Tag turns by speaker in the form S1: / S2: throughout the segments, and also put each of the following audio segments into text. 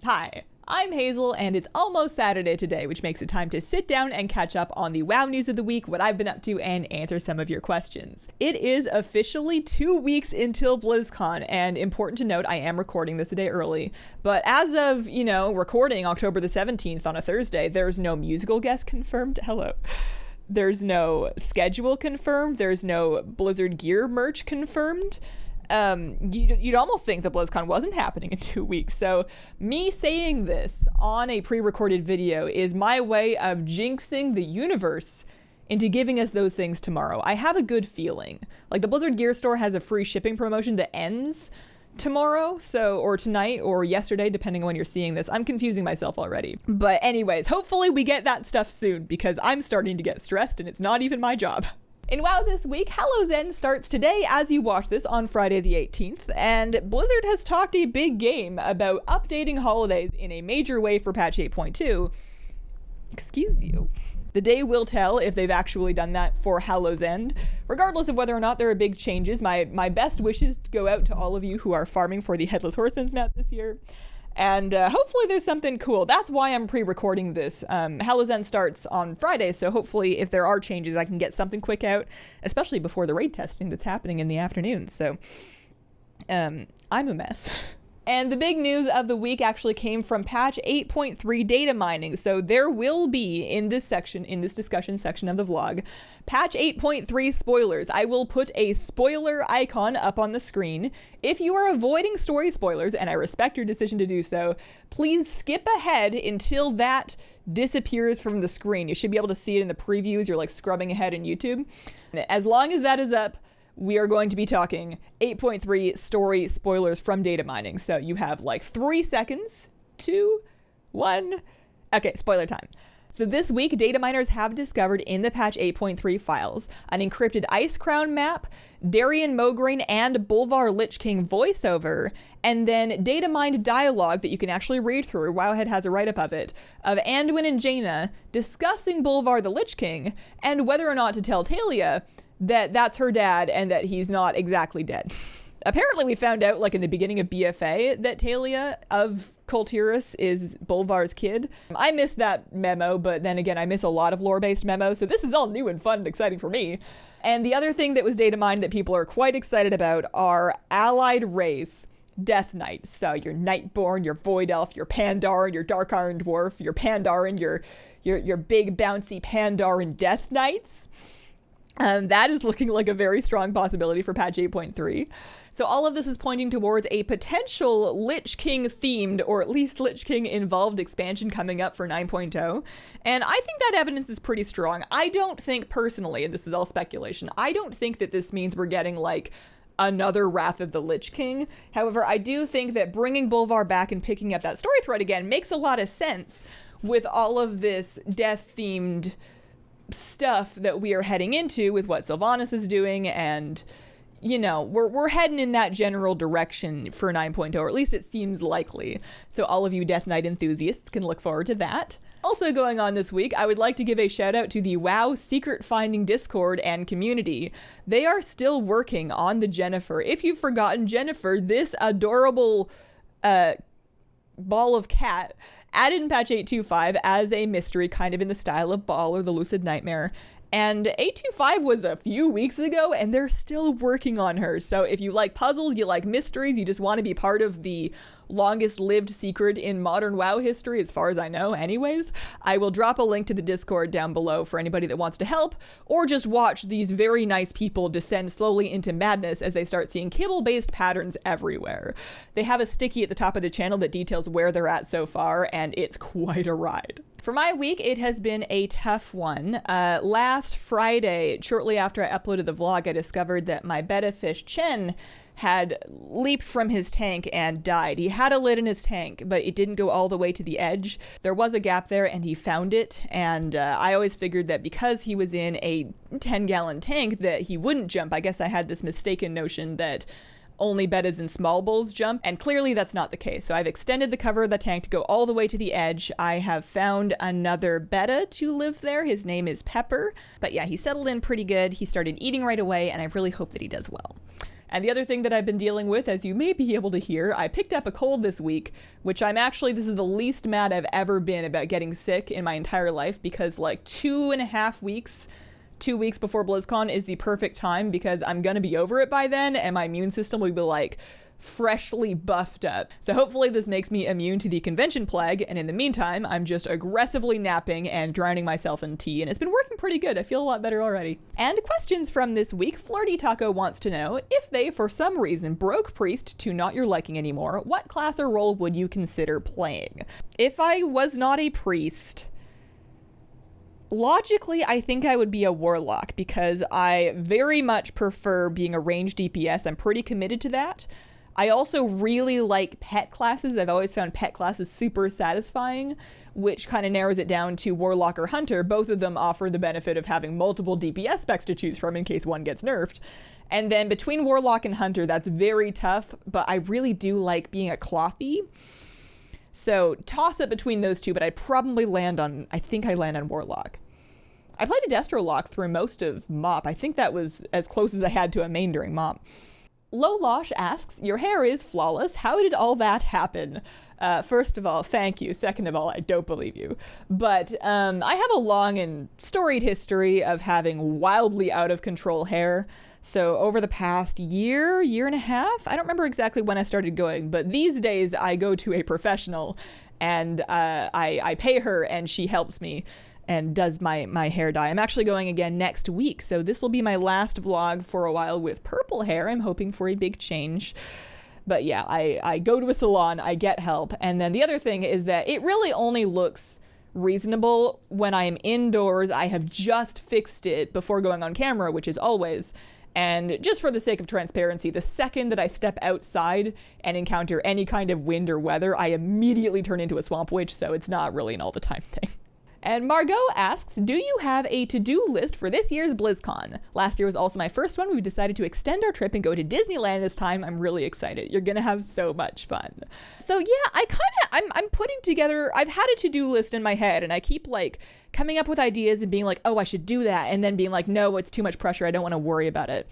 S1: Hi, I'm Hazel, and it's almost Saturday today, which makes it time to sit down and catch up on the WoW news of the week, what I've been up to, and answer some of your questions. It is officially 2 weeks until BlizzCon, and important to note, I am recording this a day early, but as of, recording October the 17th on a Thursday, there's no musical guest confirmed. Hello. There's no schedule confirmed. There's no Blizzard gear merch confirmed. You'd almost think that BlizzCon wasn't happening in 2 weeks. So me saying this on a pre-recorded video is my way of jinxing the universe into giving us those things tomorrow. I have a good feeling. Like, the Blizzard Gear Store has a free shipping promotion that ends tomorrow, or tonight, or yesterday, depending on when you're seeing this. I'm confusing myself already. But anyways, hopefully we get that stuff soon, because I'm starting to get stressed and it's not even my job. In WoW this week, Hallow's End starts today as you watch this on Friday the 18th, and Blizzard has talked a big game about updating holidays in a major way for patch 8.2. Excuse you. The day will tell if they've actually done that for Hallow's End. Regardless of whether or not there are big changes, my best wishes to go out to all of you who are farming for the Headless Horseman's map this year. And hopefully there's something cool. That's why I'm pre-recording this. Hallow's End starts on Friday, so hopefully if there are changes, I can get something quick out, especially before the raid testing that's happening in the afternoon. So I'm a mess. And the big news of the week actually came from patch 8.3 data mining. So there will be in this discussion section of the vlog, patch 8.3 spoilers. I will put a spoiler icon up on the screen. If you are avoiding story spoilers, and I respect your decision to do so, please skip ahead until that disappears from the screen. You should be able to see it in the previews. You're like scrubbing ahead in YouTube. As long as that is up, we are going to be talking 8.3 story spoilers from data mining. So you have like 3 seconds, 2, 1. Okay, spoiler time. So this week, data miners have discovered in the patch 8.3 files an encrypted Ice Crown map, Darien Mograine and Bolvar Lich King voiceover, and then data mined dialogue that you can actually read through. Wowhead has a write-up of it, of Anduin and Jaina discussing Bolvar the Lich King and whether or not to tell Talia that that's her dad and that he's not exactly dead. Apparently we found out, like in the beginning of BFA, that Talia of Kultiris is Bolvar's kid. I missed that memo, but then again, I miss a lot of lore-based memos, so this is all new and fun and exciting for me. And the other thing that was data mined that people are quite excited about are allied race Death Knights. So your Nightborn, your Void Elf, your Pandaren, your Dark Iron Dwarf, your Pandaren, your big bouncy Pandaren Death Knights. That is looking like a very strong possibility for patch 8.3. So all of this is pointing towards a potential Lich King themed, or at least Lich King involved expansion coming up for 9.0. And I think that evidence is pretty strong. I don't think personally, and this is all speculation, I don't think that this means we're getting like another Wrath of the Lich King. However, I do think that bringing Bolvar back and picking up that story thread again makes a lot of sense with all of this death-themed stuff that we are heading into with what Sylvanas is doing, and we're heading in that general direction for 9.0, or at least it seems likely. So all of you Death Knight enthusiasts can look forward to that. Also going on this week, I would like to give a shout out to the WoW Secret Finding Discord and community. They are still working on the Jennifer. If you've forgotten Jennifer, this adorable ball of cat added in patch 8.2.5 as a mystery, kind of in the style of Ball or the Lucid Nightmare. And 8.2.5 was a few weeks ago, and they're still working on her. So if you like puzzles, you like mysteries, you just want to be part of the longest lived secret in modern WoW history, as far as I know anyways, I will drop a link to the Discord down below for anybody that wants to help, or just watch these very nice people descend slowly into madness as they start seeing kibble-based patterns everywhere. They have a sticky at the top of the channel that details where they're at so far, and it's quite a ride. For my week, it has been a tough one. Last Friday, shortly after I uploaded the vlog, I discovered that my betta fish, Chen, had leaped from his tank and died. He had a lid in his tank, but it didn't go all the way to the edge. There was a gap there, and he found it, and I always figured that because he was in a 10-gallon tank that he wouldn't jump. I guess I had this mistaken notion that only bettas and small bulls jump, and clearly that's not the case. So I've extended the cover of the tank to go all the way to the edge. I have found another betta to live there. His name is Pepper, but yeah, he settled in pretty good. He started eating right away, and I really hope that he does well. And the other thing that I've been dealing with, as you may be able to hear, I picked up a cold this week, which this is the least mad I've ever been about getting sick in my entire life, because like 2.5 weeks, 2 weeks before BlizzCon is the perfect time, because I'm gonna be over it by then and my immune system will be like freshly buffed up. So hopefully this makes me immune to the convention plague, and in the meantime, I'm just aggressively napping and drowning myself in tea, and it's been working pretty good. I feel a lot better already. And questions from this week. Flirty Taco wants to know, if they, for some reason, broke Priest to not your liking anymore, what class or role would you consider playing? If I was not a Priest, logically, I think I would be a Warlock, because I very much prefer being a ranged DPS. I'm pretty committed to that. I also really like pet classes. I've always found pet classes super satisfying, which kind of narrows it down to Warlock or Hunter. Both of them offer the benefit of having multiple DPS specs to choose from in case one gets nerfed. And then between Warlock and Hunter, that's very tough, but I really do like being a Clothy. So toss up between those two, but I probably land on Warlock. I played a Destro Lock through most of MOP. I think that was as close as I had to a main during MOP. Lolosh asks, your hair is flawless. How did all that happen? First of all, thank you. Second of all, I don't believe you. But I have a long and storied history of having wildly out of control hair. So over the past year and a half, I don't remember exactly when I started going, but these days I go to a professional and I pay her and she helps me and does my hair dye. I'm actually going again next week, so this will be my last vlog for a while with purple hair. I'm hoping for a big change. But yeah, I go to a salon, I get help, and then the other thing is that it really only looks reasonable when I am indoors. I have just fixed it before going on camera, which is always. And just for the sake of transparency, the second that I step outside and encounter any kind of wind or weather, I immediately turn into a swamp witch, so it's not really an all the time thing. And Margot asks, do you have a to-do list for this year's BlizzCon? Last year was also my first one. We've decided to extend our trip and go to Disneyland this time. I'm really excited. You're gonna have so much fun. So yeah, I'm putting together, I've had a to-do list in my head and I keep like coming up with ideas and being like, oh, I should do that. And then being like, no, it's too much pressure. I don't want to worry about it.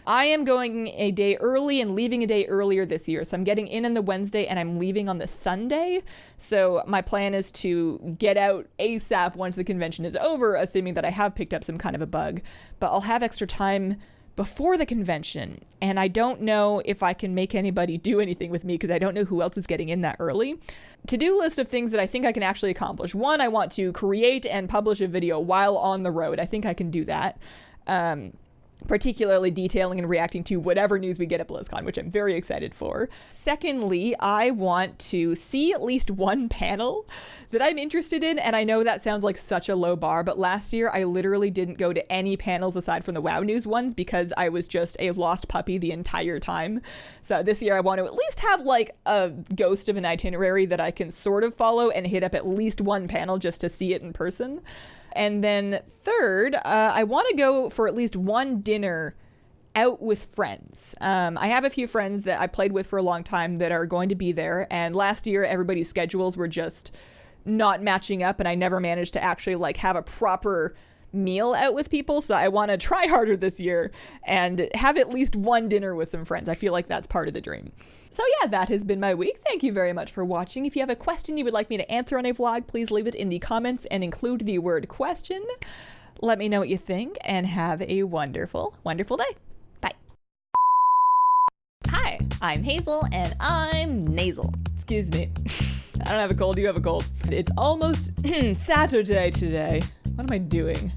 S1: I am going a day early and leaving a day earlier this year. So I'm getting in on the Wednesday and I'm leaving on the Sunday. So my plan is to get out ASAP once the convention is over, assuming that I have picked up some kind of a bug. But I'll have extra time before the convention. And I don't know if I can make anybody do anything with me because I don't know who else is getting in that early. To-do list of things that I think I can actually accomplish. One, I want to create and publish a video while on the road. I think I can do that. Particularly detailing and reacting to whatever news we get at BlizzCon, which I'm very excited for. Secondly, I want to see at least one panel that I'm interested in, and I know that sounds like such a low bar, but last year I literally didn't go to any panels aside from the WoW News ones because I was just a lost puppy the entire time. So this year I want to at least have like a ghost of an itinerary that I can sort of follow and hit up at least one panel just to see it in person. And then third, I want to go for at least one dinner out with friends. I have a few friends that I played with for a long time that are going to be there. And last year, everybody's schedules were just not matching up. And I never managed to actually like have a proper meal out with people. So I want to try harder this year and have at least one dinner with some friends. I feel like that's part of the dream. So yeah, that has been my week. Thank you very much for watching. If you have a question you would like me to answer on a vlog, please leave it in the comments and include the word question. Let me know what you think and have a wonderful, wonderful day. Bye. Hi, I'm Hazel and I'm nasal. Excuse me. I don't have a cold, you have a cold. It's almost Saturday today. What am I doing?